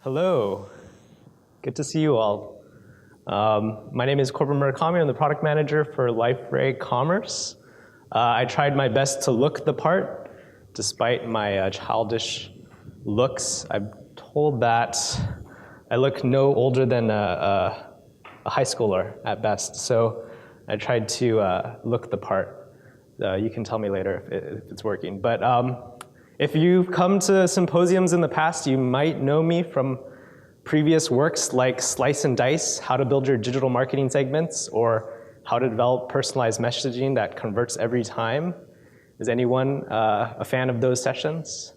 Hello, good to see you all. My name is Corbin Murakami. I'm the product manager for Liferay Commerce. I tried my best to look the part, despite my childish looks. I'm told that I look no older than a high schooler at best, so I tried to look the part. You can tell me later if it's working. But if you've come to symposiums in the past, you might know me from previous works like Slice and Dice, how to build your digital marketing segments, or how to develop personalized messaging that converts every time. Is anyone a fan of those sessions?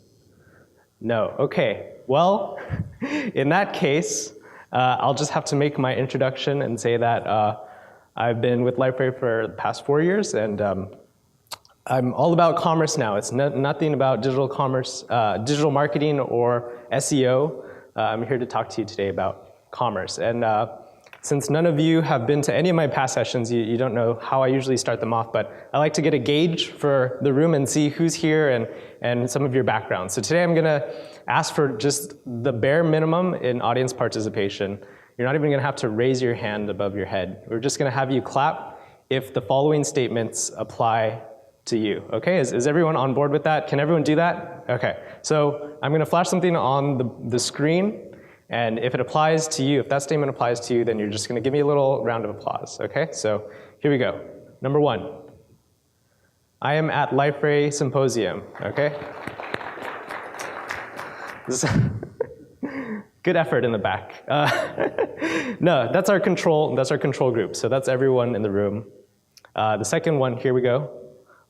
No, okay. Well, in that case, I'll just have to make my introduction and say that I've been with Liferay for the past 4 years, and I'm all about commerce now. It's nothing about digital commerce, digital marketing or SEO. I'm here to talk to you today about commerce. And since none of you have been to any of my past sessions, you don't know how I usually start them off, but I like to get a gauge for the room and see who's here and some of your backgrounds. So today I'm gonna ask for just the bare minimum in audience participation. You're not even gonna have to raise your hand above your head. We're just gonna have you clap if the following statements apply to you, okay? Is everyone on board with that? Can everyone do that? Okay, so I'm gonna flash something on the screen, and if it applies to you, if that statement applies to you, then you're just gonna give me a little round of applause, okay? So here we go. Number 1, I am at Liferay Symposium, okay? Good effort in the back. No, that's our control group, so that's everyone in the room. The second one, here we go.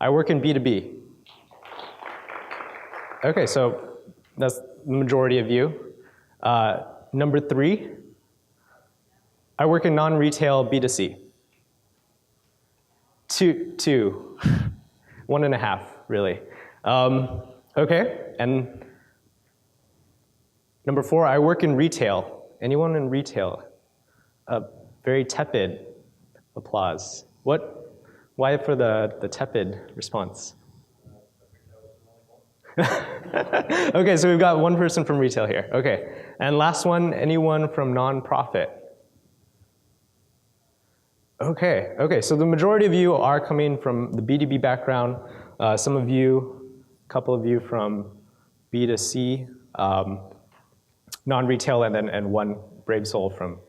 I work in B2B. Okay, so that's the majority of you. Number 3, I work in non-retail B2C. Two, 1.5, really. Okay, and number 4, I work in retail. Anyone in retail? Very tepid applause. Why for the tepid response? Okay, so we've got one person from retail here. Okay, and last one, anyone from nonprofit? Okay, so the majority of you are coming from the B2B background. Some of you, a couple of you from B2C, non-retail, and one brave soul from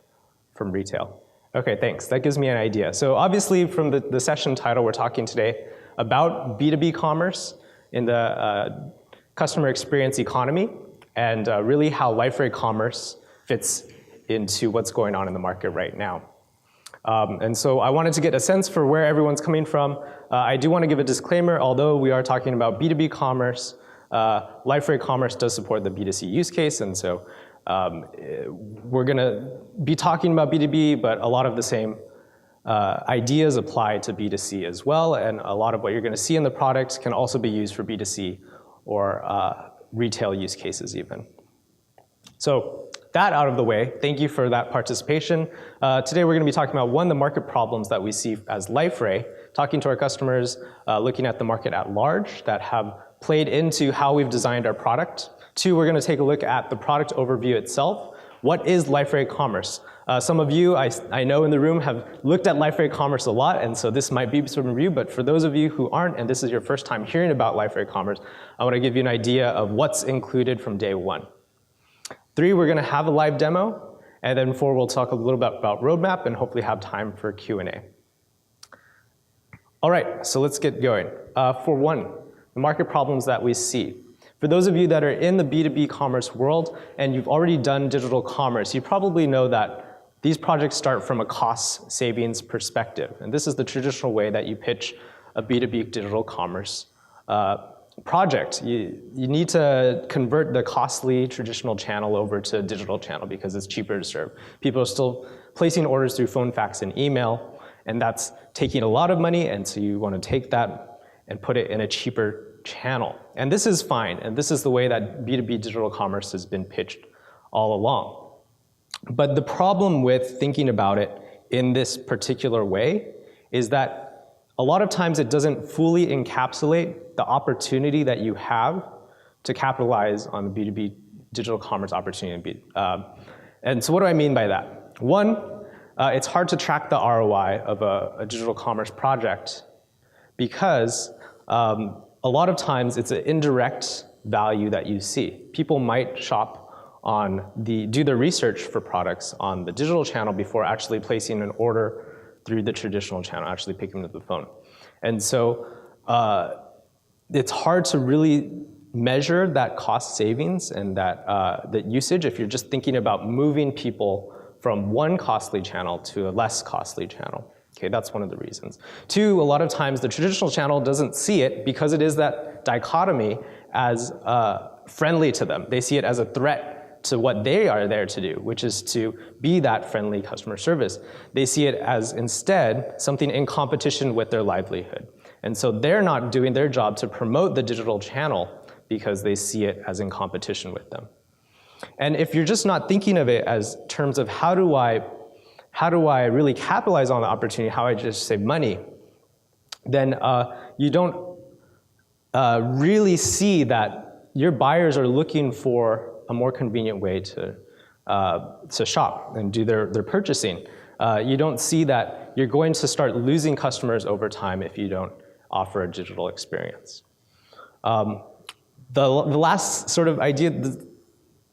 retail. Okay, thanks. That gives me an idea. So obviously from the session title, we're talking today about B2B commerce in the customer experience economy, and really how Liferay Commerce fits into what's going on in the market right now. And so I wanted to get a sense for where everyone's coming from. I do want to give a disclaimer, although we are talking about B2B commerce, Liferay Commerce does support the B2C use case, and so we're gonna be talking about B2B, but a lot of the same ideas apply to B2C as well, and a lot of what you're gonna see in the product can also be used for B2C or retail use cases even. So that out of the way, thank you for that participation. Today we're gonna be talking about the market problems that we see as Liferay, talking to our customers, looking at the market at large that have played into how we've designed our product. 2, we're gonna take a look at the product overview itself. What is Liferay Commerce? Some of you I know in the room have looked at Liferay Commerce a lot, and so this might be some review, but for those of you who aren't, and this is your first time hearing about Liferay Commerce, I wanna give you an idea of what's included from day 1. 3, we're gonna have a live demo, and then 4, we'll talk a little bit about roadmap and hopefully have time for Q&A. All right, so let's get going. For 1, the market problems that we see. For those of you that are in the B2B commerce world and you've already done digital commerce, you probably know that these projects start from a cost savings perspective. And this is the traditional way that you pitch a B2B digital commerce project. You need to convert the costly traditional channel over to digital channel because it's cheaper to serve. People are still placing orders through phone, fax, and email, and that's taking a lot of money, and so you want to take that and put it in a cheaper channel. And this is fine, and this is the way that B2B digital commerce has been pitched all along. But the problem with thinking about it in this particular way is that a lot of times it doesn't fully encapsulate the opportunity that you have to capitalize on the B2B digital commerce opportunity. And so what do I mean by that? One, it's hard to track the ROI of a digital commerce project because a lot of times it's an indirect value that you see. People might shop do their research for products on the digital channel before actually placing an order through the traditional channel, actually picking up the phone. And so it's hard to really measure that cost savings and that usage if you're just thinking about moving people from one costly channel to a less costly channel. Okay, that's one of the reasons. Two, a lot of times the traditional channel doesn't see it because it is that dichotomy as friendly to them. They see it as a threat to what they are there to do, which is to be that friendly customer service. They see it as instead something in competition with their livelihood. And so they're not doing their job to promote the digital channel because they see it as in competition with them. And if you're just not thinking of it as terms of how do I really capitalize on the opportunity, how I just save money, then you don't really see that your buyers are looking for a more convenient way to shop and do their purchasing. You don't see that you're going to start losing customers over time if you don't offer a digital experience. The last sort of idea that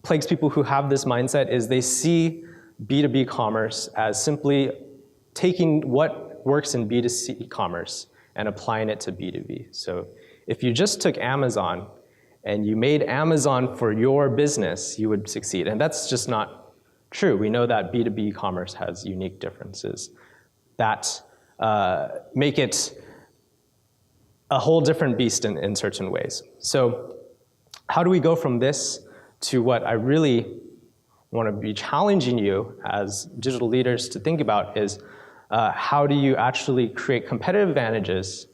plagues people who have this mindset is they see B2B commerce as simply taking what works in B2C commerce and applying it to B2B. So if you just took Amazon and you made Amazon for your business, you would succeed. And that's just not true. We know that B2B commerce has unique differences that make it a whole different beast in certain ways. So how do we go from this to what I really want to be challenging you as digital leaders to think about is how do you actually create competitive advantages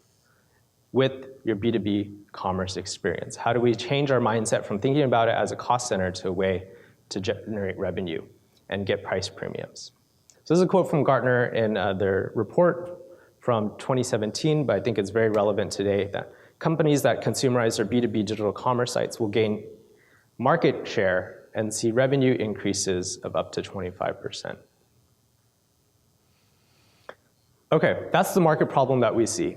with your B2B commerce experience? How do we change our mindset from thinking about it as a cost center to a way to generate revenue and get price premiums? So this is a quote from Gartner in their report from 2017, but I think it's very relevant today that companies that consumerize their B2B digital commerce sites will gain market share and see revenue increases of up to 25%. Okay, that's the market problem that we see.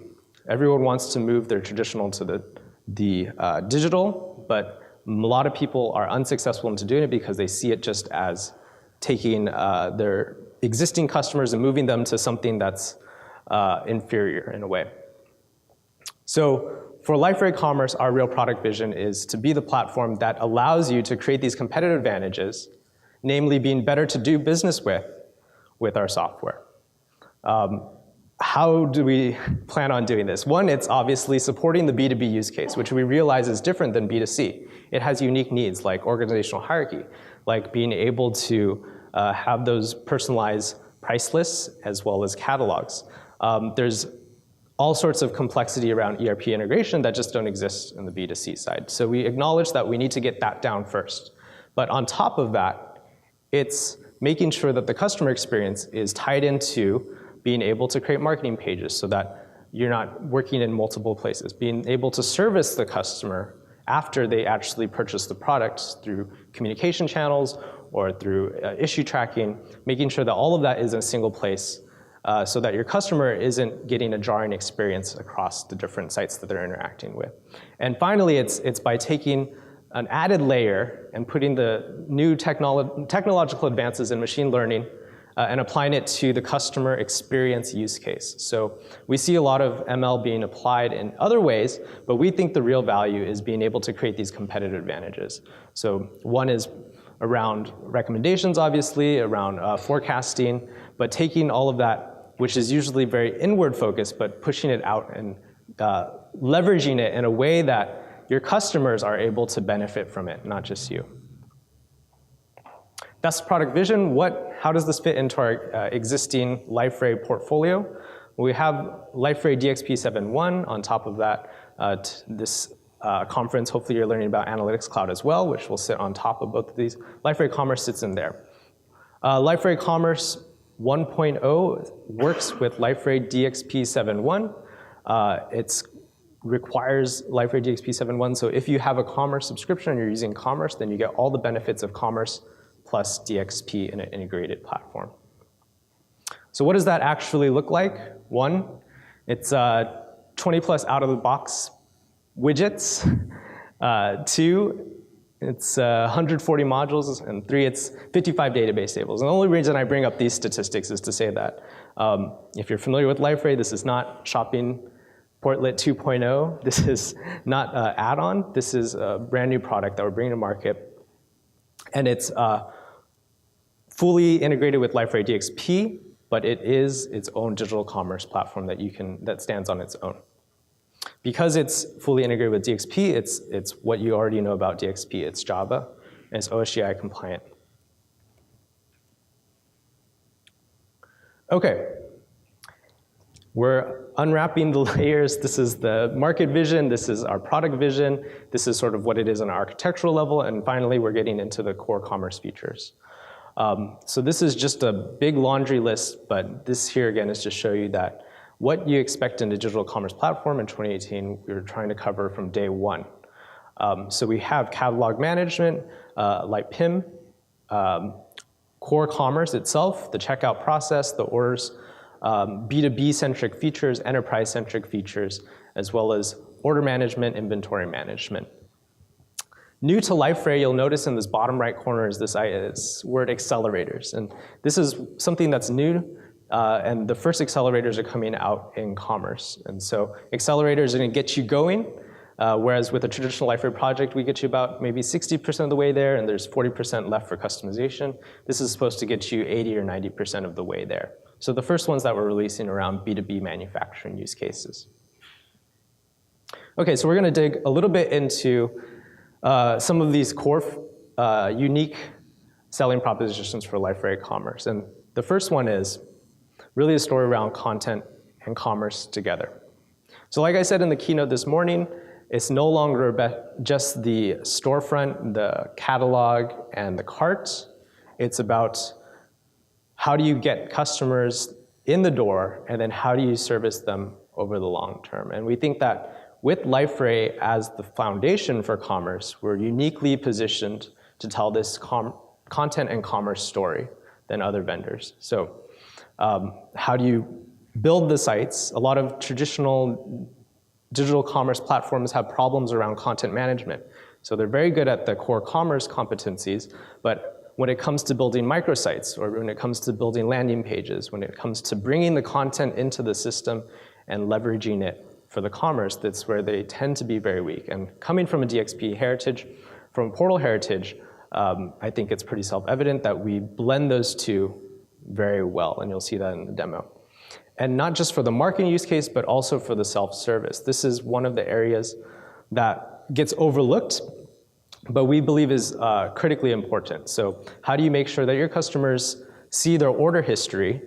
Everyone wants to move their traditional to the digital, but a lot of people are unsuccessful into doing it because they see it just as taking their existing customers and moving them to something that's inferior in a way. So for Liferay Commerce, our real product vision is to be the platform that allows you to create these competitive advantages, namely being better to do business with our software. How do we plan on doing this? One, it's obviously supporting the B2B use case, which we realize is different than B2C. It has unique needs like organizational hierarchy, like being able to have those personalized price lists as well as catalogs. There's all sorts of complexity around ERP integration that just don't exist in the B2C side. So we acknowledge that we need to get that down first. But on top of that, it's making sure that the customer experience is tied into being able to create marketing pages so that you're not working in multiple places, being able to service the customer after they actually purchase the product through communication channels or through issue tracking, making sure that all of that is in a single place so that your customer isn't getting a jarring experience across the different sites that they're interacting with. And finally, it's by taking an added layer and putting the new technological advances in machine learning and applying it to the customer experience use case. So we see a lot of ML being applied in other ways, but we think the real value is being able to create these competitive advantages. So one is around recommendations, obviously, around forecasting, but taking all of that, which is usually very inward focused, but pushing it out and leveraging it in a way that your customers are able to benefit from it, not just you. That's product vision. How does this fit into our existing Liferay portfolio? We have Liferay DXP 7.1 on top of that. This conference, hopefully you're learning about Analytics Cloud as well, which will sit on top of both of these. Liferay Commerce sits in there. Liferay Commerce 1.0 works with Liferay DXP 7.1. It's requires Liferay DXP 7.1. So if you have a Commerce subscription and you're using Commerce, then you get all the benefits of Commerce plus DXP in an integrated platform. So what does that actually look like? One, it's 20 plus out-of-the-box widgets. Two, it's 140 modules. And three, it's 55 database tables. And the only reason I bring up these statistics is to say that if you're familiar with Liferay, this is not shopping Portlet 2.0. This is not an add-on. This is a brand new product that we're bringing to market. And it's fully integrated with Liferay DXP, but it is its own digital commerce platform that stands on its own. Because it's fully integrated with DXP, it's what you already know about DXP. It's Java, and it's OSGI compliant. Okay, we're unwrapping the layers. This is the market vision. This is our product vision. This is sort of what it is on an architectural level. And finally, we're getting into the core commerce features. So this is just a big laundry list, but this here again is to show you that what you expect in a digital commerce platform in 2018, we were trying to cover from day one. So we have catalog management, like PIM, core commerce itself, the checkout process, the orders, B2B-centric features, enterprise-centric features, as well as order management, inventory management. New to Liferay, you'll notice in this bottom right corner is this word accelerators. And this is something that's new, and the first accelerators are coming out in commerce. And so accelerators are gonna get you going, whereas with a traditional Liferay project, we get you about maybe 60% of the way there, and there's 40% left for customization. This is supposed to get you 80 or 90% of the way there. So the first ones that we're releasing around B2B manufacturing use cases. Okay, so we're gonna dig a little bit into some of these core unique selling propositions for Liferay Commerce. And the first one is really a story around content and commerce together. So like I said in the keynote this morning, it's no longer just the storefront, the catalog, and the cart. It's about how do you get customers in the door, and then how do you service them over the long term? And we think that with Liferay as the foundation for commerce, we're uniquely positioned to tell this content and commerce story than other vendors. So how do you build the sites? A lot of traditional digital commerce platforms have problems around content management. So they're very good at the core commerce competencies, but when it comes to building microsites, or when it comes to building landing pages, when it comes to bringing the content into the system and leveraging it for the commerce, that's where they tend to be very weak. And coming from a DXP heritage, from a portal heritage, I think it's pretty self-evident that we blend those two very well, and you'll see that in the demo. And not just for the marketing use case, but also for the self-service. This is one of the areas that gets overlooked, but we believe is critically important. So how do you make sure that your customers see their order history,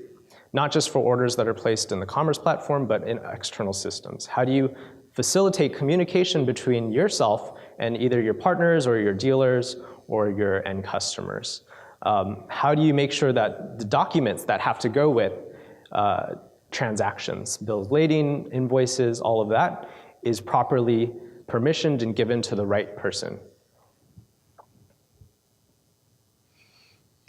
not just for orders that are placed in the commerce platform, but in external systems? How do you facilitate communication between yourself and either your partners or your dealers or your end customers? How do you make sure that the documents that have to go with transactions, bills of lading, invoices, all of that is properly permissioned and given to the right person?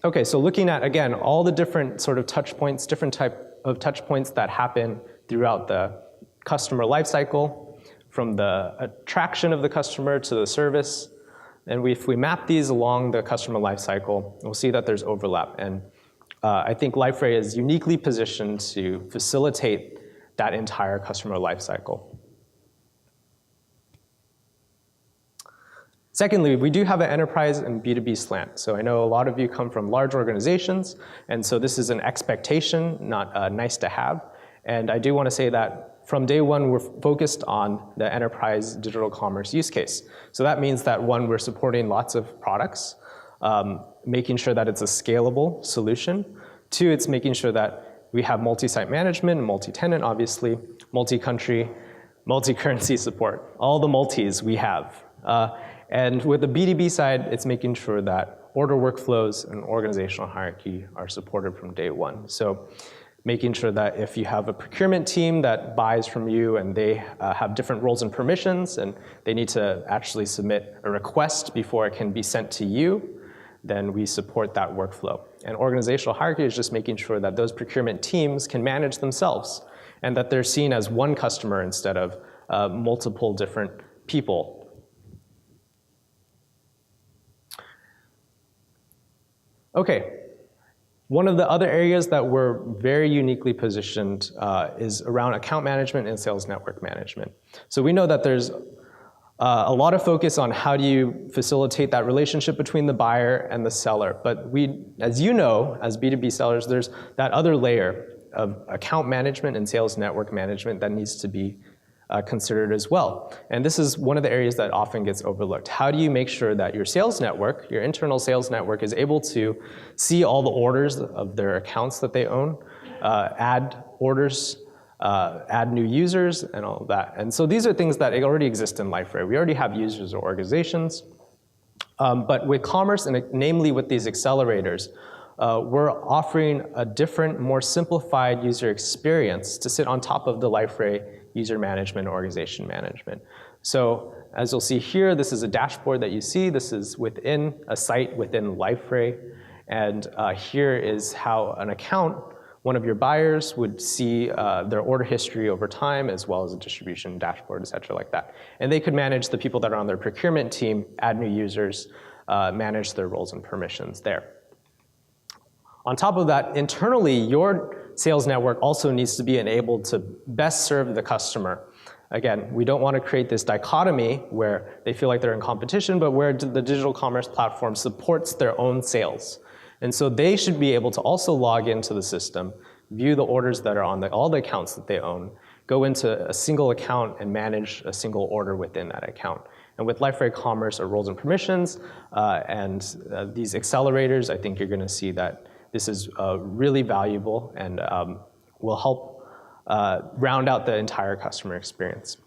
Okay, so looking at, again, all the different sort of touch points, different type of touch points that happen throughout the customer lifecycle, from the attraction of the customer to the service. And if we map these along the customer lifecycle, we'll see that there's overlap. And I think Liferay is uniquely positioned to facilitate that entire customer lifecycle. Secondly, we do have an enterprise and B2B slant. So I know a lot of you come from large organizations, and so this is an expectation, not nice to have. And I do want to say that from day one, we're focused on the enterprise digital commerce use case. So that means that one, we're supporting lots of products, making sure that it's a scalable solution. Two, it's making sure that we have multi-site management, multi-tenant, obviously, multi-country, multi-currency support, all the multis we have. And with the B2B side, it's making sure that order workflows and organizational hierarchy are supported from day one. So making sure that if you have a procurement team that buys from you and they have different roles and permissions and they need to actually submit a request before it can be sent to you, then we support that workflow. And organizational hierarchy is just making sure that those procurement teams can manage themselves and that they're seen as one customer instead of multiple different people. Okay. One of the other areas that we're very uniquely positioned is around account management and sales network management. So we know that there's a lot of focus on how do you facilitate that relationship between the buyer and the seller. But we, as you know, as B2B sellers, there's that other layer of account management and sales network management that needs to be considered as well. And this is one of the areas that often gets overlooked. How do you make sure that your sales network, your internal sales network, is able to see all the orders of their accounts that they own, add orders, add new users, and all of that. And so these are things that already exist in Liferay. We already have users or organizations. But with commerce, and namely with these accelerators, we're offering a different, more simplified user experience to sit on top of the Liferay user management, organization management. So as you'll see here, this is a dashboard that you see. This is within a site within Liferay. And here is how an account, one of your buyers would see their order history over time, as well as a distribution dashboard, et cetera, like that. And they could manage the people that are on their procurement team, add new users, manage their roles and permissions there. On top of that, internally, your sales network also needs to be enabled to best serve the customer. Again, we don't want to create this dichotomy where they feel like they're in competition, but where the digital commerce platform supports their own sales. And so they should be able to also log into the system, view the orders that are on all the accounts that they own, go into a single account and manage a single order within that account. And with Liferay Commerce or roles and permissions and these accelerators, I think you're going to see that this is really valuable and will help round out the entire customer experience.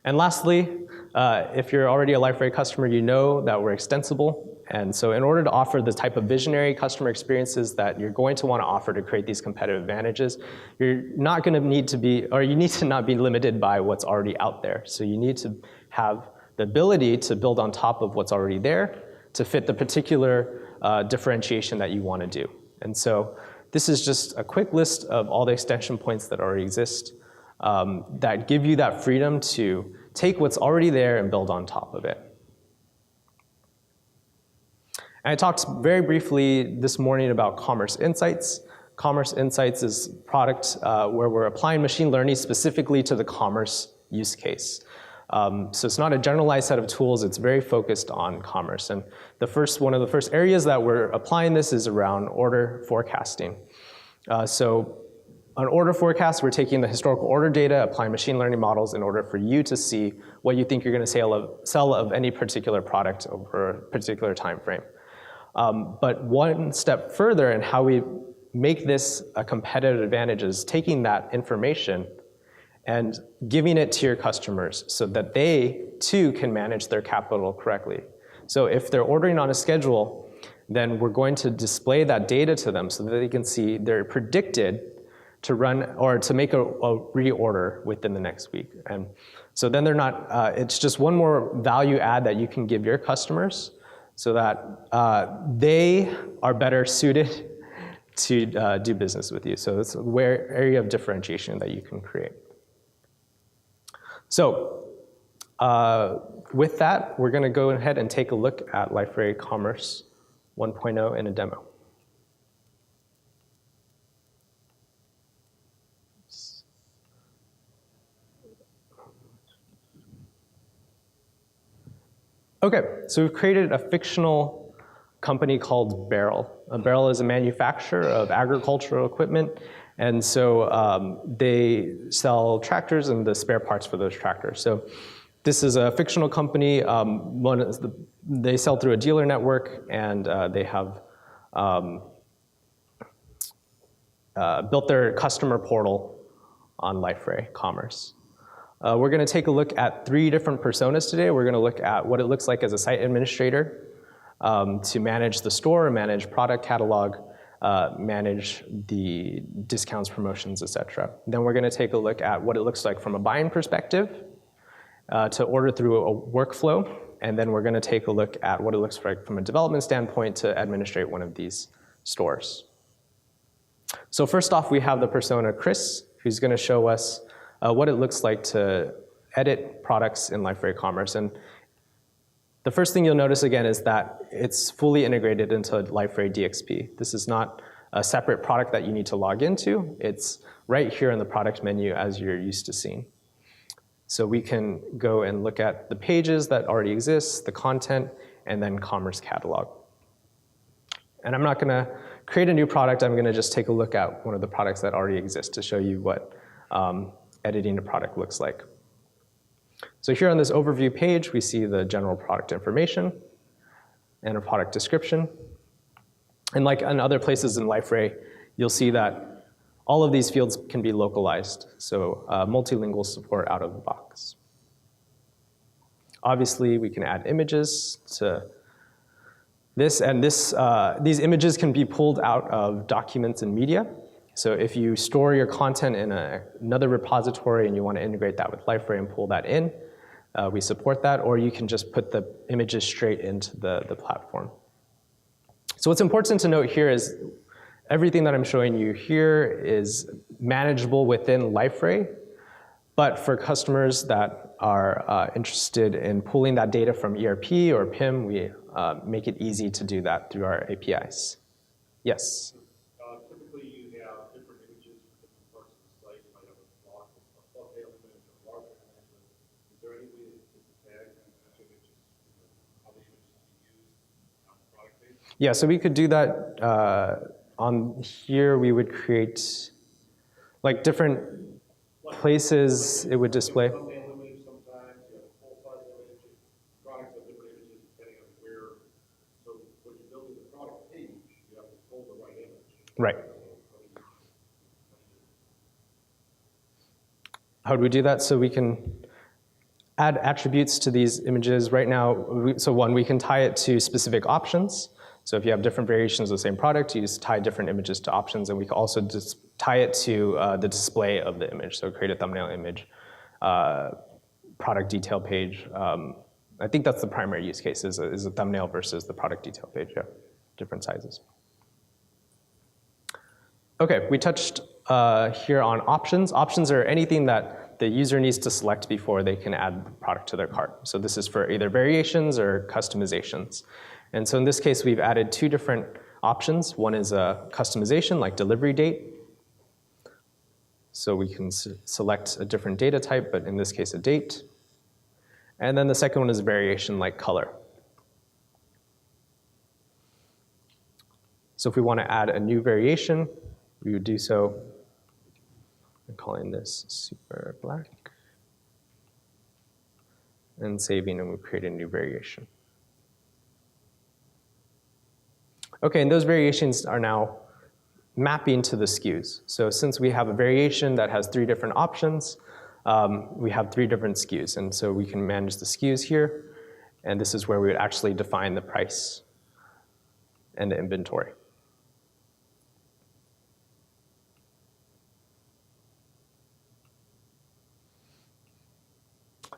And lastly, if you're already a Liferay customer, you know that we're extensible. And so in order to offer the type of visionary customer experiences that you're going to want to offer to create these competitive advantages, you're not going to need to be, or you need to not be limited by what's already out there. So you need to have the ability to build on top of what's already there to fit the particular differentiation that you want to do. And so this is just a quick list of all the extension points that already exist that give you that freedom to take what's already there and build on top of it. And I talked very briefly this morning about Commerce Insights. Commerce Insights is a product where we're applying machine learning specifically to the commerce use case. So it's not a generalized set of tools, it's very focused on commerce. And one of the first areas that we're applying this is around order forecasting. So on order forecast, we're taking the historical order data, applying machine learning models in order for you to see what you think you're going to sell of any particular product over a particular time frame. But one step further in how we make this a competitive advantage is taking that information and giving it to your customers so that they too can manage their capital correctly. So if they're ordering on a schedule, then we're going to display that data to them so that they can see they're predicted to run or to make a reorder within the next week. And so then they're not, it's just one more value add that you can give your customers so that they are better suited to do business with you. So it's an area of differentiation that you can create. So with that, we're going to go ahead and take a look at Liferay Commerce 1.0 in a demo. Okay, so we've created a fictional company called Barrel. Barrel is a manufacturer of agricultural equipment, and so they sell tractors and the spare parts for those tractors. So this is a fictional company. They sell through a dealer network, and they have built their customer portal on Liferay Commerce. We're going to take a look at 3 different personas today. We're going to look at what it looks like as a site administrator to manage the store, manage product catalog, manage the discounts, promotions, etc. Then we're going to take a look at what it looks like from a buying perspective to order through a workflow. And then we're going to take a look at what it looks like from a development standpoint to administrate one of these stores. So first off, we have the persona Chris, who's going to show us what it looks like to edit products in Liferay Commerce. And the first thing you'll notice again is that it's fully integrated into Liferay DXP. This is not a separate product that you need to log into. It's right here in the product menu as you're used to seeing. So we can go and look at the pages that already exist, the content, and then Commerce Catalog. And I'm not going to create a new product. I'm going to just take a look at one of the products that already exist to show you what editing a product looks like. So here on this overview page, we see the general product information and a product description. And like in other places in Liferay, you'll see that all of these fields can be localized, so multilingual support out of the box. Obviously, we can add images to this, and these images can be pulled out of documents and media. So if you store your content in another repository and you want to integrate that with Liferay and pull that in, we support that, or you can just put the images straight into the platform. So what's important to note here is everything that I'm showing you here is manageable within Liferay, but for customers that are interested in pulling that data from ERP or PIM, we make it easy to do that through our APIs. Yes? Typically, you have different images for different parts of the site. You might have a block, a thumbnail image, a larger image. Is there any way to tag and images, how the images can be used on the product page? Yeah, so we could do that. On here, we would create like different places it would display. Thumbnail image sometimes, you have a full-size image, products have different images depending on where. So when you're building the product page, you have to pull the right image. Right. How do we do that? So we can add attributes to these images. Right now, so one, we can tie it to specific options. So if you have different variations of the same product, you just tie different images to options, and we can also just tie it to the display of the image. So create a thumbnail image, product detail page. I think that's the primary use case is a thumbnail versus the product detail page, yeah, different sizes. Okay, we touched here on options. Options are anything that the user needs to select before they can add the product to their cart. So this is for either variations or customizations. And so in this case, we've added two different options. One is a customization, like delivery date. So we can select a different data type, but in this case, a date. And then the second one is variation, like color. So if we want to add a new variation, we would do so. I'm calling this super black. And saving, and we create a new variation. Okay, and those variations are now mapping to the SKUs. So since we have a variation that has 3 different options, we have 3 different SKUs. And so we can manage the SKUs here. And this is where we would actually define the price and the inventory.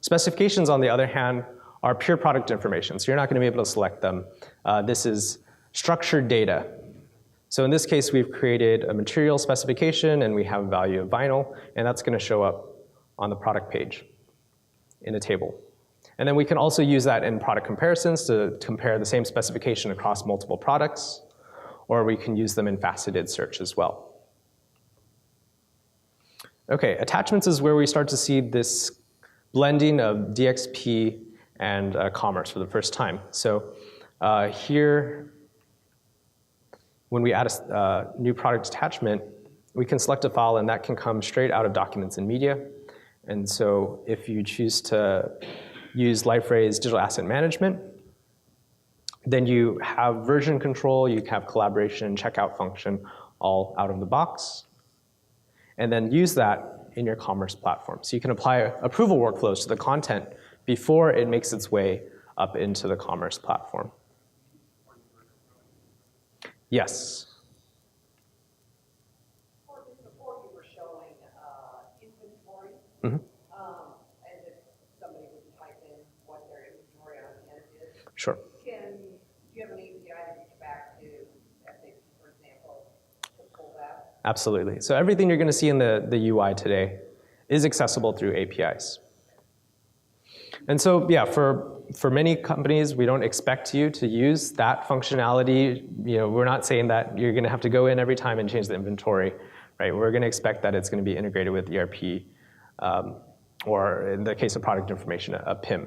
Specifications, on the other hand, are pure product information. So you're not going to be able to select them. This is structured data. So in this case, we've created a material specification, and we have a value of vinyl, and that's going to show up on the product page in a table. And then we can also use that in product comparisons to compare the same specification across multiple products, or we can use them in faceted search as well. Okay, attachments is where we start to see this blending of DXP and commerce for the first time. So here, when we add a new product attachment, we can select a file, and that can come straight out of documents and media. And so if you choose to use Liferay's digital asset management, then you have version control, you have collaboration, checkout function, all out of the box. And then use that in your commerce platform. So you can apply approval workflows to the content before it makes its way up into the commerce platform. Yes. And if somebody would type in what their inventory on hand is, Sure. do you have an API to reach back to SAP, for example, to pull that? Absolutely. So everything you're going to see in the UI today is accessible through APIs. And so, yeah, for many companies, we don't expect you to use that functionality. You know, we're not saying that you're going to have to go in every time and change the inventory, right? We're going to expect that it's going to be integrated with ERP, or in the case of product information, a PIM.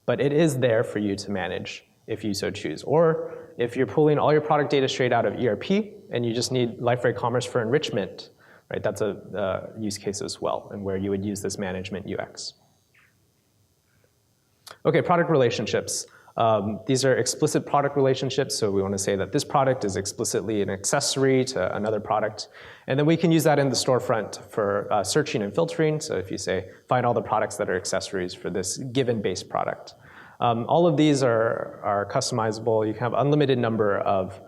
But it is there for you to manage if you so choose. Or if you're pulling all your product data straight out of ERP and you just need Liferay Commerce for enrichment, right? That's a use case as well, and where you would use this management UX. Okay, product relationships. These are explicit product relationships, so we want to say that this product is explicitly an accessory to another product. And then we can use that in the storefront for searching and filtering. So if you say, find all the products that are accessories for this given base product. All of these are customizable. You can have unlimited number of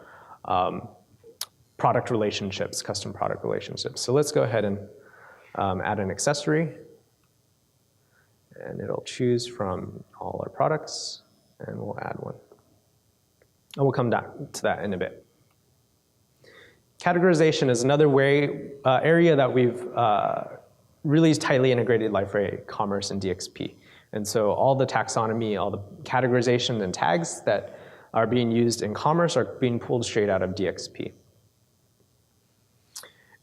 product relationships, custom product relationships. So let's go ahead and add an accessory. And it'll choose from all our products, and we'll add one. And we'll come back to that in a bit. Categorization is another area that we've really tightly integrated Liferay Commerce and DXP. And so all the taxonomy, all the categorization and tags that are being used in commerce are being pulled straight out of DXP.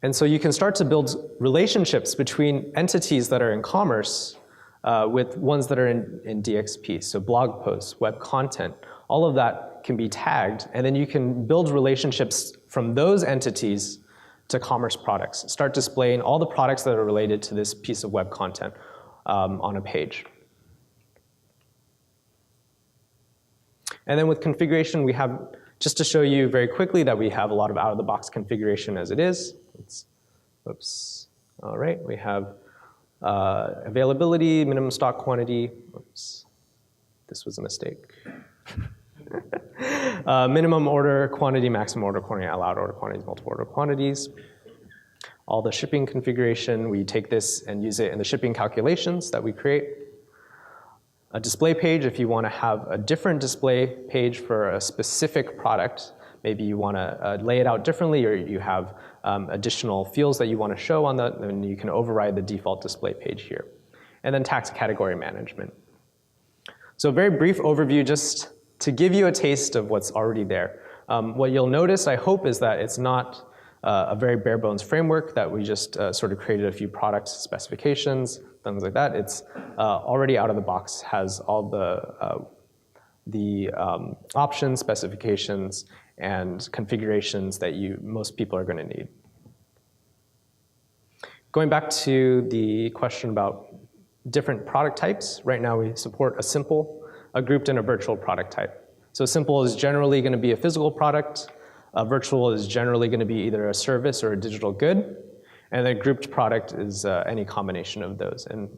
And so you can start to build relationships between entities that are in commerce with ones that are in DXP. So blog posts, web content, all of that can be tagged, and then you can build relationships from those entities to commerce products. Start displaying all the products that are related to this piece of web content on a page. And then with configuration, we have, just to show you very quickly that we have a lot of out-of-the-box configuration as it is. Oops. All right, we have availability, minimum stock quantity. Oops, this was a mistake. Minimum order quantity, maximum order quantity, allowed order quantities, multiple order quantities. All the shipping configuration, we take this and use it in the shipping calculations that we create. A display page, if you want to have a different display page for a specific product, maybe you want to lay it out differently, or you have additional fields that you want to show on that, then you can override the default display page here. And then tax category management. So a very brief overview just to give you a taste of what's already there. What you'll notice, I hope, is that it's not a very bare bones framework that we just sort of created a few product specifications, things like that. It's already out of the box, has all the options, specifications, and configurations that most people are going to need. Going back to the question about different product types, right now we support a simple, a grouped, and a virtual product type. So simple is generally going to be a physical product. A virtual is generally going to be either a service or a digital good. And a grouped product is any combination of those. And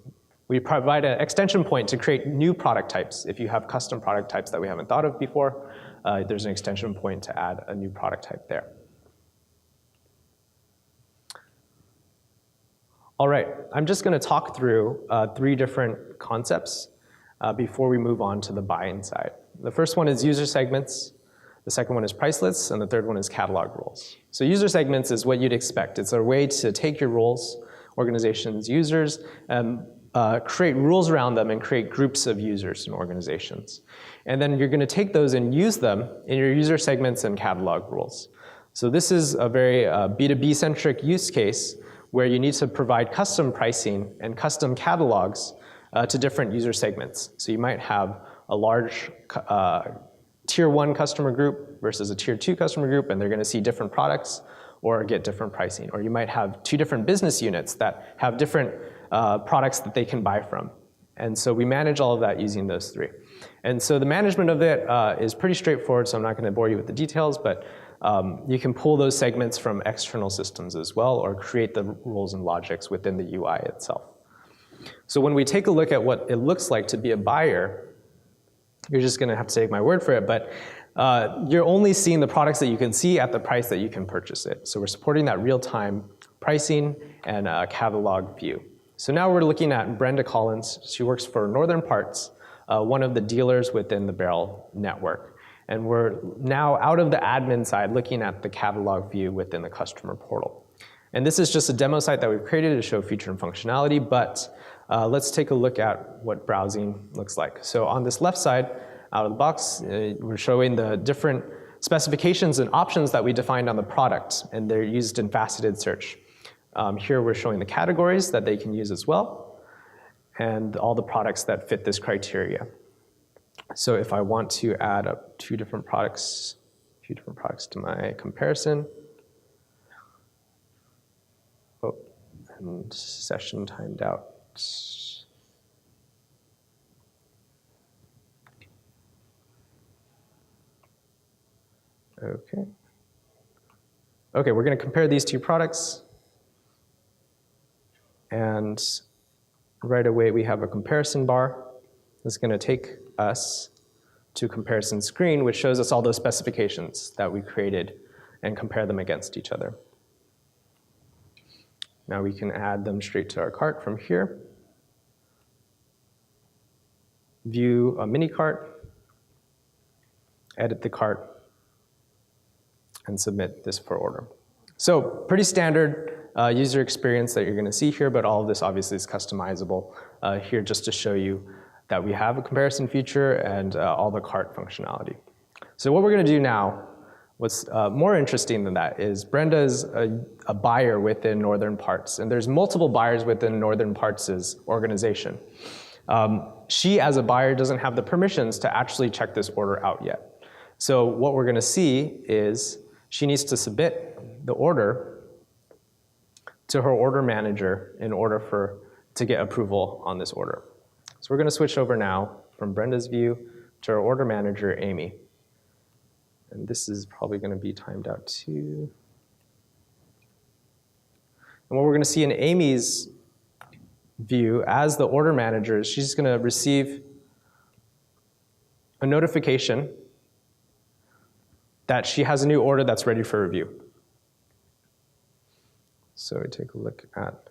we provide an extension point to create new product types. If you have custom product types that we haven't thought of before, there's an extension point to add a new product type there. All right, I'm just going to talk through 3 different concepts before we move on to the buying side. The first one is user segments. The second one is price lists, and the third one is catalog roles. So user segments is what you'd expect. It's a way to take your roles, organizations, users, and create rules around them and create groups of users and organizations. And then you're going to take those and use them in your user segments and catalog rules. So this is a very B2B-centric use case where you need to provide custom pricing and custom catalogs to different user segments. So you might have a large tier 1 customer group versus a tier 2 customer group, and they're going to see different products or get different pricing. Or you might have 2 different business units that have different products that they can buy from. And so we manage all of that using those 3. And so the management of it is pretty straightforward, so I'm not going to bore you with the details, but you can pull those segments from external systems as well, or create the rules and logics within the UI itself. So when we take a look at what it looks like to be a buyer, you're just going to have to take my word for it, but you're only seeing the products that you can see at the price that you can purchase it. So we're supporting that real-time pricing and catalog view. So now we're looking at Brenda Collins. She works for Northern Parts, one of the dealers within the Barrel network. And we're now out of the admin side looking at the catalog view within the customer portal. And this is just a demo site that we've created to show feature and functionality, but let's take a look at what browsing looks like. So on this left side, out of the box, we're showing the different specifications and options that we defined on the product, and they're used in faceted search. Here we're showing the categories that they can use as well, and all the products that fit this criteria. So if I want to add up two different products to my comparison, oh, and session timed out. Okay. Okay, we're going to compare these two products. And right away we have a comparison bar that's going to take us to a comparison screen, which shows us all those specifications that we created and compare them against each other. Now we can add them straight to our cart from here. View a mini cart, edit the cart, and submit this for order. So pretty standard user experience that you're going to see here, but all of this obviously is customizable here just to show you that we have a comparison feature and all the cart functionality. So what we're going to do now, what's more interesting than that is Brenda is a buyer within Northern Parts, and there's multiple buyers within Northern Parts' organization. She, as a buyer, doesn't have the permissions to actually check this order out yet. So what we're going to see is she needs to submit the order to her order manager in order to get approval on this order. So we're going to switch over now from Brenda's view to our order manager, Amy. And this is probably going to be timed out too. And what we're going to see in Amy's view as the order manager is she's going to receive a notification that she has a new order that's ready for review. So we take a look at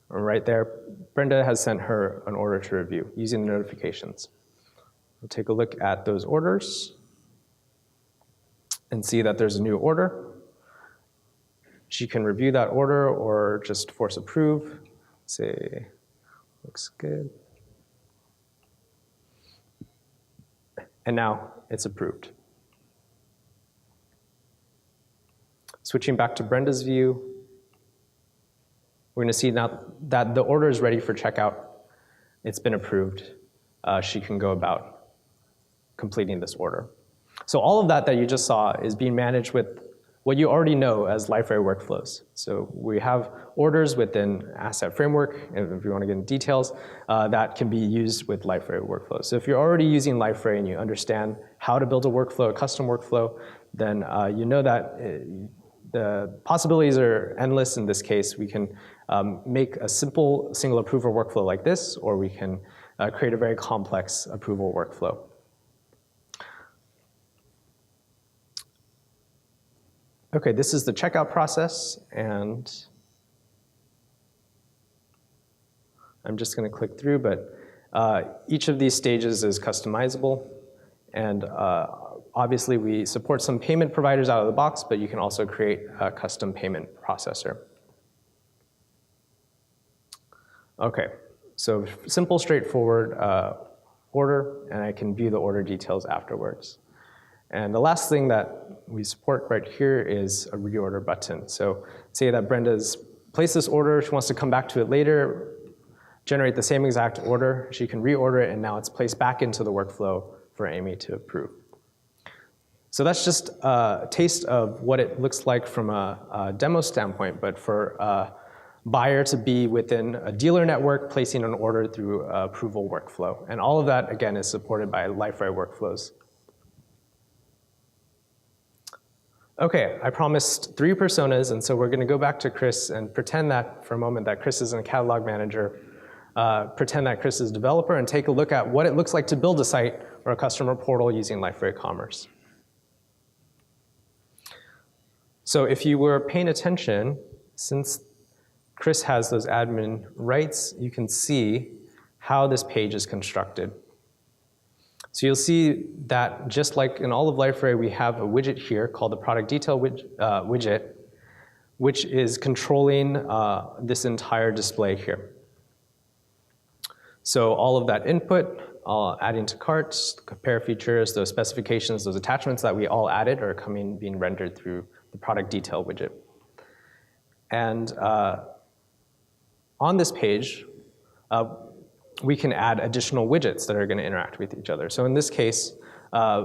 right there. Brenda has sent her an order to review using the notifications. We'll take a look at those orders and see that there's a new order. She can review that order or just force approve. Say, looks good. And now it's approved. Switching back to Brenda's view, we're going to see now that the order is ready for checkout. It's been approved. She can go about completing this order. So all of that you just saw is being managed with what you already know as Liferay workflows. So we have orders within Asset Framework, and if you want to get into details, that can be used with Liferay workflows. So if you're already using Liferay and you understand how to build a workflow, a custom workflow, then you know that the possibilities are endless in this case. We can make a simple single approval workflow like this, or we can create a very complex approval workflow. Okay, this is the checkout process, and I'm just going to click through, but each of these stages is customizable, and obviously we support some payment providers out of the box, but you can also create a custom payment processor. Okay, so simple, straightforward order, and I can view the order details afterwards. And the last thing that we support right here is a reorder button. So say that Brenda's placed this order, she wants to come back to it later, generate the same exact order, she can reorder it, and now it's placed back into the workflow for Amy to approve. So that's just a taste of what it looks like from a demo standpoint, but for a buyer to be within a dealer network, placing an order through an approval workflow. And all of that, again, is supported by Liferay workflows. Okay, I promised 3 personas, and so we're going to go back to Chris and pretend that for a moment that Chris is a catalog manager, pretend that Chris is a developer, and take a look at what it looks like to build a site or a customer portal using Liferay Commerce. So if you were paying attention, since Chris has those admin rights, you can see how this page is constructed. So you'll see that just like in all of Liferay, we have a widget here called the product detail widget, which is controlling this entire display here. So all of that input, adding to carts, compare features, those specifications, those attachments that we all added are being rendered through the product detail widget. And on this page, we can add additional widgets that are going to interact with each other. So in this case,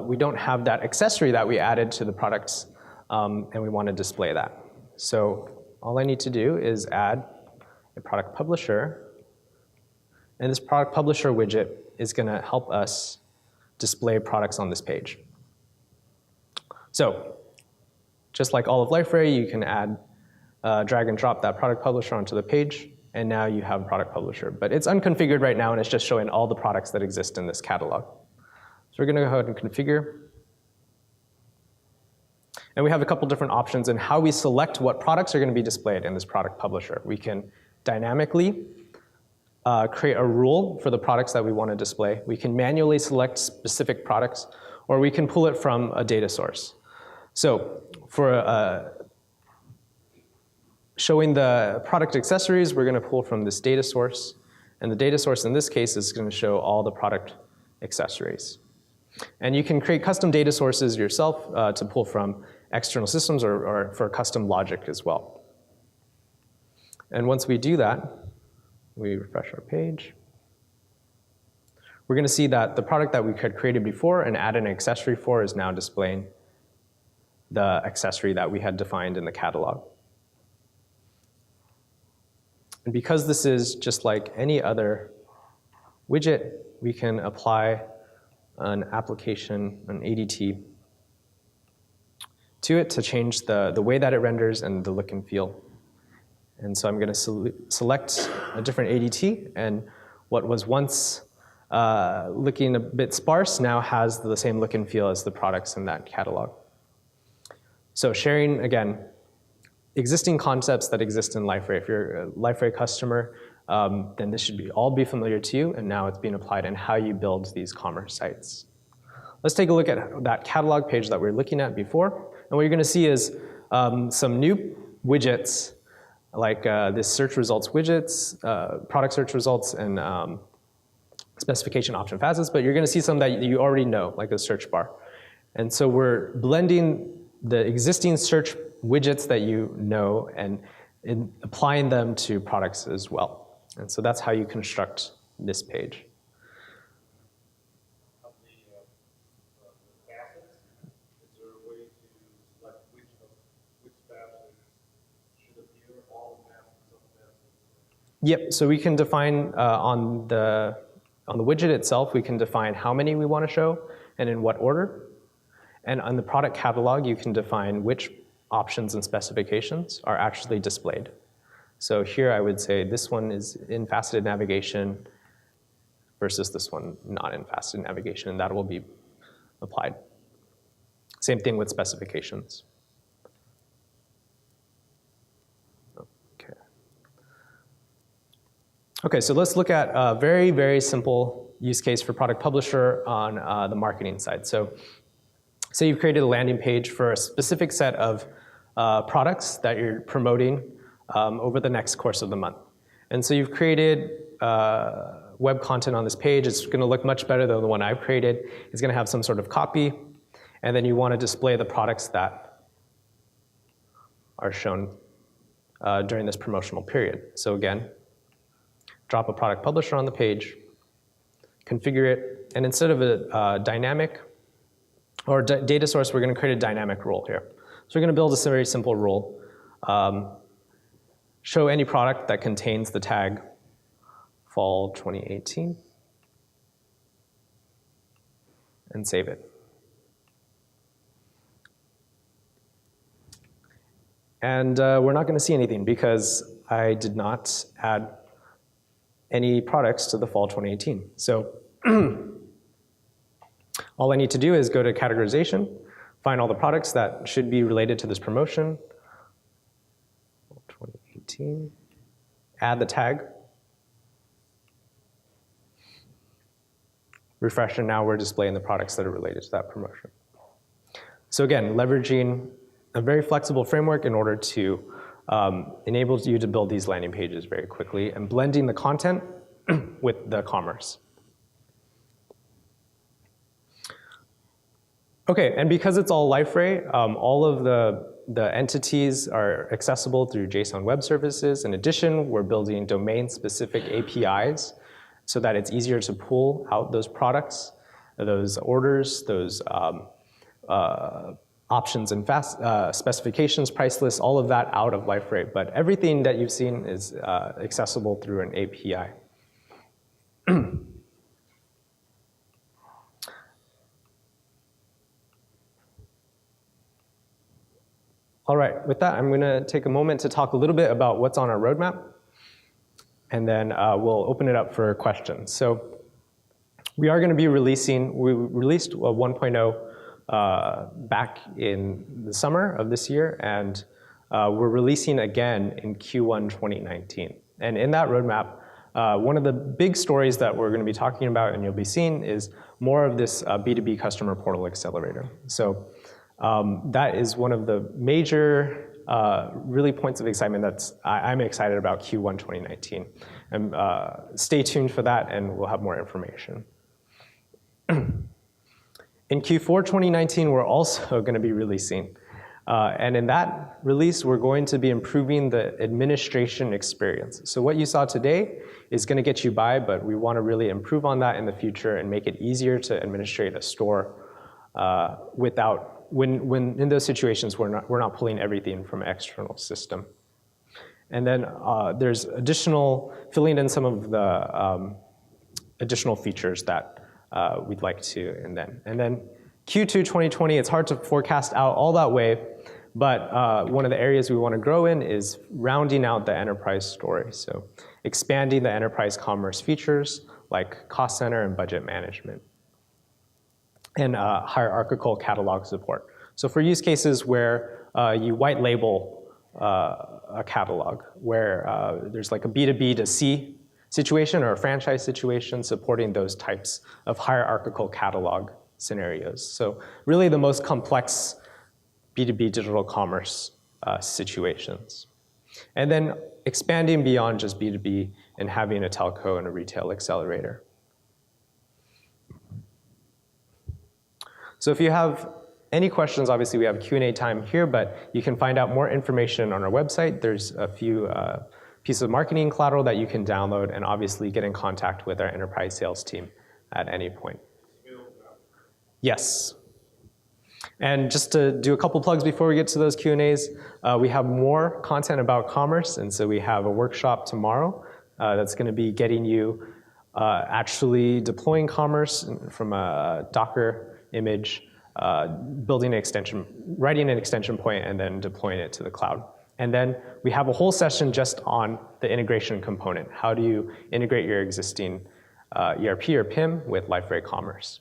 we don't have that accessory that we added to the products, and we want to display that. So all I need to do is add a product publisher, and this product publisher widget is going to help us display products on this page. So just like all of Liferay, you can add, drag and drop that product publisher onto the page, and now you have a product publisher. But it's unconfigured right now, and it's just showing all the products that exist in this catalog. So we're going to go ahead and configure. And we have a couple different options in how we select what products are going to be displayed in this product publisher. We can dynamically create a rule for the products that we want to display. We can manually select specific products, or we can pull it from a data source. So for showing the product accessories, we're going to pull from this data source. And the data source in this case is going to show all the product accessories. And you can create custom data sources yourself to pull from external systems or for custom logic as well. And once we do that, we refresh our page. We're going to see that the product that we had created before and added an accessory for is now displaying the accessory that we had defined in the catalog. And because this is just like any other widget, we can apply an application, an ADT, to it to change the way that it renders and the look and feel. And so I'm going to select a different ADT, and what was once looking a bit sparse now has the same look and feel as the products in that catalog. So sharing, again, existing concepts that exist in Liferay. If you're a Liferay customer, then this should all be familiar to you, and now it's being applied in how you build these commerce sites. Let's take a look at that catalog page that we were looking at before. And what you're going to see is some new widgets, like this search results widgets, product search results, and specification option facets, but you're going to see some that you already know, like a search bar. And so we're blending the existing search widgets that you know and applying them to products as well. And so that's how you construct this page. Of the facets, is there a way to select which facets should appear, all the facets of the facets? Yep, so we can define on the widget itself, we can define how many we want to show and in what order. And on the product catalog, you can define which options and specifications are actually displayed. So here I would say this one is in faceted navigation versus this one not in faceted navigation, and that will be applied. Same thing with specifications. Okay. Okay, so let's look at a very, very simple use case for product publisher on the marketing side. So say you've created a landing page for a specific set of products that you're promoting over the next course of the month. And so you've created web content on this page. It's going to look much better than the one I've created. It's going to have some sort of copy. And then you want to display the products that are shown during this promotional period. So again, drop a product publisher on the page, configure it, and instead of a dynamic or data source, we're going to create a dynamic rule here. So we're going to build a very simple rule. Show any product that contains the tag fall 2018 and save it. And we're not going to see anything because I did not add any products to the fall 2018. So all I need to do is go to categorization, find all the products that should be related to this promotion. 2018. add the tag. Refresh, and now we're displaying the products that are related to that promotion. So again, leveraging a very flexible framework in order to enable you to build these landing pages very quickly and blending the content with the commerce. Okay, and because it's all Liferay, all of the entities are accessible through JSON Web Services. In addition, we're building domain-specific APIs so that it's easier to pull out those products, those orders, those options and specifications, price lists, all of that out of Liferay. But everything that you've seen is accessible through an API. All right, with that, I'm gonna take a moment to talk a little bit about what's on our roadmap, and then we'll open it up for questions. So we are gonna be releasing, we released a 1.0 back in the summer of this year, and we're releasing again in Q1 2019. And in that roadmap, one of the big stories that we're gonna be talking about and you'll be seeing is more of this B2B customer portal accelerator. So that is one of the major really points of excitement that I'm excited about Q1 2019. And stay tuned for that and we'll have more information. In Q4 2019, we're also gonna be releasing. And in that release, we're going to be improving the administration experience. So what you saw today is gonna get you by, but we wanna really improve on that in the future and make it easier to administrate a store when in those situations we're not pulling everything from an external system. And then there's filling in some of the additional features that we'd like to, and then Q2 2020, it's hard to forecast out all that way, but one of the areas we want to grow in is rounding out the enterprise story. So expanding the enterprise commerce features like cost center and budget management, and hierarchical catalog support. So for use cases where you white label a catalog, where there's like a B2B to C situation or a franchise situation supporting those types of hierarchical catalog scenarios. So really the most complex B2B digital commerce situations. And then expanding beyond just B2B and having a telco and a retail accelerator. So if you have any questions, obviously we have Q&A time here, but you can find out more information on our website. There's a few pieces of marketing collateral that you can download and obviously get in contact with our enterprise sales team at any point. Yes. And just to do a couple plugs before we get to those Q&As, we have more content about commerce, and so we have a workshop tomorrow that's gonna be getting you actually deploying commerce from a Docker image, building an extension, writing an extension point, and then deploying it to the cloud. And then we have a whole session just on the integration component. How do you integrate your existing ERP or PIM with Liferay Commerce?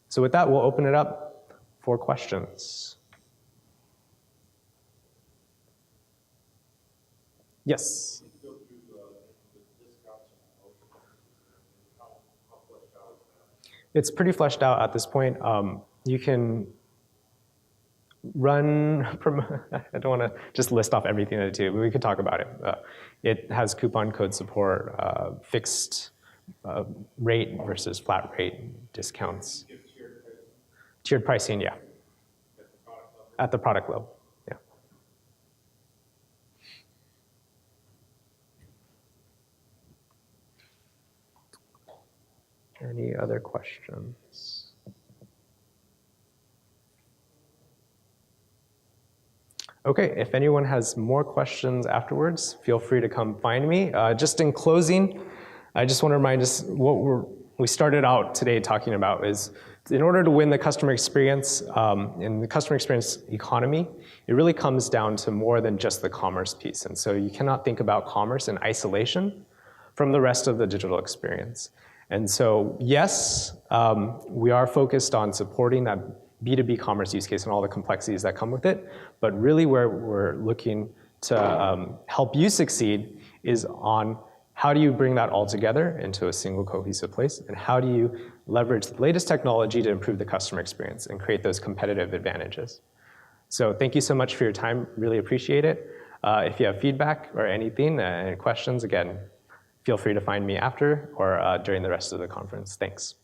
So with that, we'll open it up for questions. Yes? It's pretty fleshed out at this point. You can run, I don't want to just list off everything that it do, but we could talk about it. It has coupon code support, fixed rate versus flat rate discounts. Tiered pricing, yeah. At the product level, yeah. Any other questions? Okay, if anyone has more questions afterwards, feel free to come find me. Just in closing, I just want to remind us what we started out today talking about is in order to win the customer experience in the customer experience economy, it really comes down to more than just the commerce piece. And so you cannot think about commerce in isolation from the rest of the digital experience. And so yes, we are focused on supporting that B2B commerce use case and all the complexities that come with it, but really where we're looking to help you succeed is on how do you bring that all together into a single cohesive place, and how do you leverage the latest technology to improve the customer experience and create those competitive advantages. So thank you so much for your time, really appreciate it. If you have feedback or anything, any questions, again, feel free to find me after or during the rest of the conference. Thanks.